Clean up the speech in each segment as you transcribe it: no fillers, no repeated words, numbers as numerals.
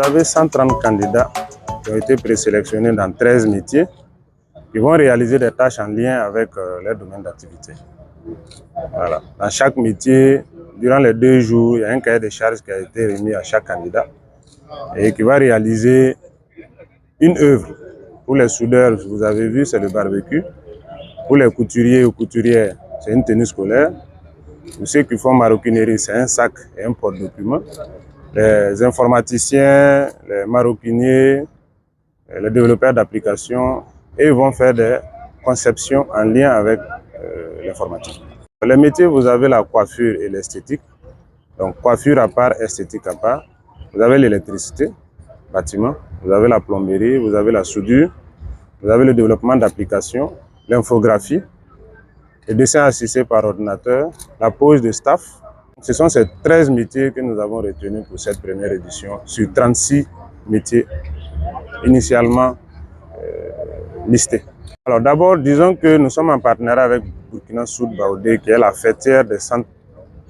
avez 130 candidats qui ont été présélectionnés dans 13 métiers qui vont réaliser des tâches en lien avec leur domaine d'activité. Voilà. Dans chaque métier, durant les 2 jours, il y a un cahier de charges qui a été remis à chaque candidat et qui va réaliser une œuvre. Pour les soudeurs, vous avez vu, c'est le barbecue. Pour les couturiers ou couturières, c'est une tenue scolaire. Pour ceux qui font maroquinerie, c'est un sac et un porte-documents. Les informaticiens, les maroquiniers, les développeurs d'applications, ils vont faire des conceptions en lien avec l'informatique. Les métiers, vous avez la coiffure et l'esthétique. Donc coiffure à part, esthétique à part. Vous avez l'électricité, bâtiment, vous avez la plomberie, vous avez la soudure, vous avez le développement d'applications, l'infographie, le dessin assisté par ordinateur, la pose de staff. Ce sont ces 13 métiers que nous avons retenus pour cette première édition sur 36 métiers initialement listés. Alors d'abord, disons que nous sommes en partenariat avec Burkina Soud Baoudé, qui est la fêtière des centres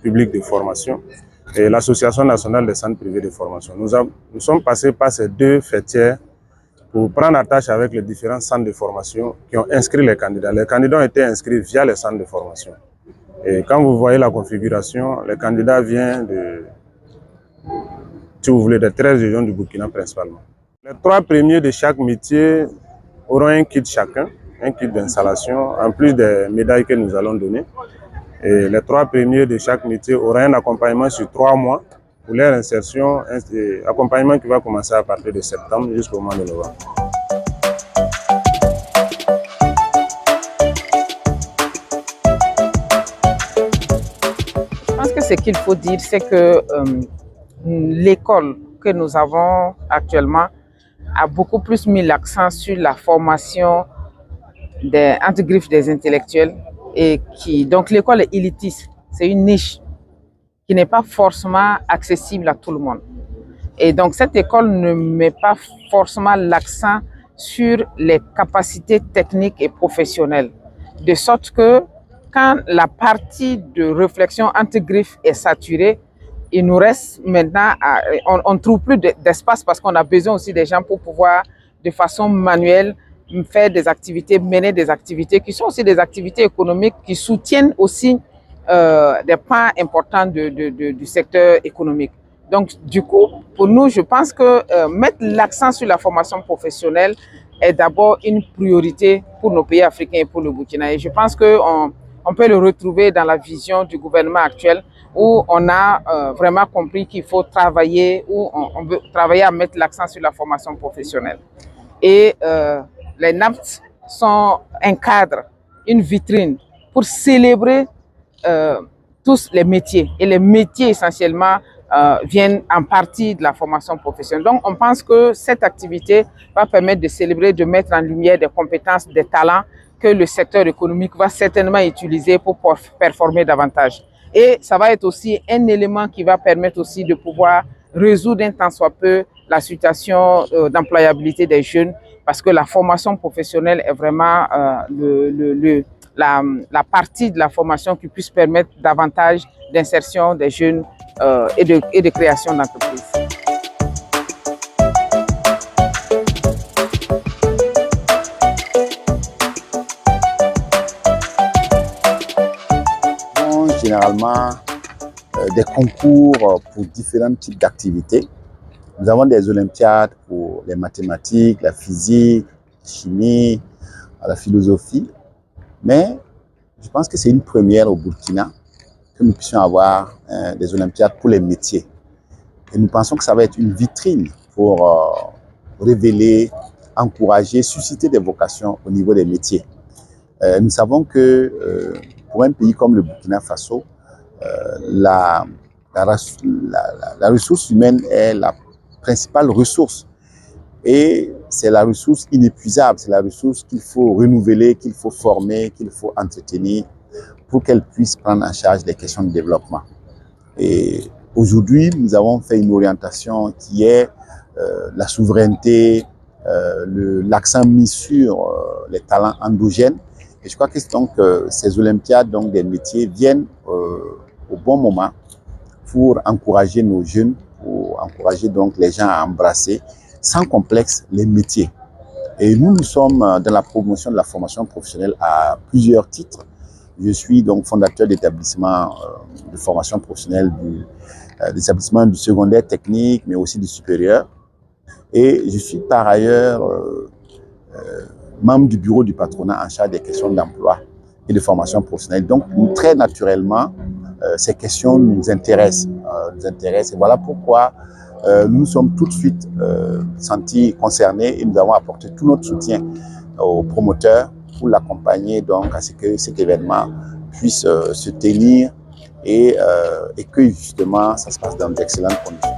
publics de formation et l'Association nationale des centres privés de formation. Nous sommes passés par ces 2 fêtières pour prendre attache avec les différents centres de formation qui ont inscrit les candidats. Les candidats ont été inscrits via les centres de formation. Et quand vous voyez la configuration, les candidats viennent si vous voulez, des 13 régions du Burkina principalement. Les 3 premiers de chaque métier auront un kit chacun, un kit d'installation, en plus des médailles que nous allons donner. Et les 3 premiers de chaque métier auront un accompagnement sur 3 mois pour leur insertion, un accompagnement qui va commencer à partir de septembre jusqu'au mois de novembre. Je pense que ce qu'il faut dire, c'est que l'école que nous avons actuellement a beaucoup plus mis l'accent sur la formation entre griffes des intellectuels et donc l'école est élitiste, c'est une niche qui n'est pas forcément accessible à tout le monde. Et donc cette école ne met pas forcément l'accent sur les capacités techniques et professionnelles, de sorte que quand la partie de réflexion entre griffes est saturée, il nous reste maintenant, on ne trouve plus d'espace parce qu'on a besoin aussi des gens pour pouvoir de façon manuelle faire des activités, mener des activités qui sont aussi des activités économiques qui soutiennent aussi des points importants du secteur économique. Donc, du coup, pour nous, je pense que mettre l'accent sur la formation professionnelle est d'abord une priorité pour nos pays africains et pour le Burkina. Et je pense qu'on peut le retrouver dans la vision du gouvernement actuel où on a vraiment compris qu'il faut travailler, où on veut travailler à mettre l'accent sur la formation professionnelle. Et les NAPT sont un cadre, une vitrine pour célébrer tous les métiers. Et les métiers essentiellement viennent en partie de la formation professionnelle. Donc on pense que cette activité va permettre de célébrer, de mettre en lumière des compétences, des talents que le secteur économique va certainement utiliser pour performer davantage. Et ça va être aussi un élément qui va permettre aussi de pouvoir résoudre un tant soit peu la situation d'employabilité des jeunes, parce que la formation professionnelle est vraiment la partie de la formation qui puisse permettre davantage d'insertion des jeunes et de création d'entreprises. Généralement, des concours pour différents types d'activités. Nous avons des olympiades pour les mathématiques, la physique, la chimie, la philosophie. Mais je pense que c'est une première au Burkina que nous puissions avoir des olympiades pour les métiers. Et nous pensons que ça va être une vitrine pour révéler, encourager, susciter des vocations au niveau des métiers. Nous savons que pour un pays comme le Burkina Faso, la ressource humaine est la principale ressource. Et c'est la ressource inépuisable, c'est la ressource qu'il faut renouveler, qu'il faut former, qu'il faut entretenir pour qu'elle puisse prendre en charge les questions de développement. Et aujourd'hui, nous avons fait une orientation qui est la souveraineté, l'accent mis sur les talents endogènes. Et je crois que donc, ces Olympiades des métiers viennent au bon moment pour encourager nos jeunes pour encourager donc les gens à embrasser sans complexe les métiers. Et nous sommes dans la promotion de la formation professionnelle à plusieurs titres. Je suis donc fondateur d'établissement de formation professionnelle des établissements du secondaire technique, mais aussi du supérieur. Et je suis par ailleurs membre du bureau du patronat en charge des questions d'emploi et de formation professionnelle. Donc, très naturellement, ces questions nous intéressent. Et voilà pourquoi nous nous sommes tout de suite sentis concernés et nous avons apporté tout notre soutien aux promoteurs pour l'accompagner donc à ce que cet événement puisse se tenir et que justement ça se passe dans d'excellentes conditions.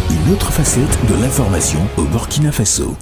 Une autre facette de l'information au Burkina Faso.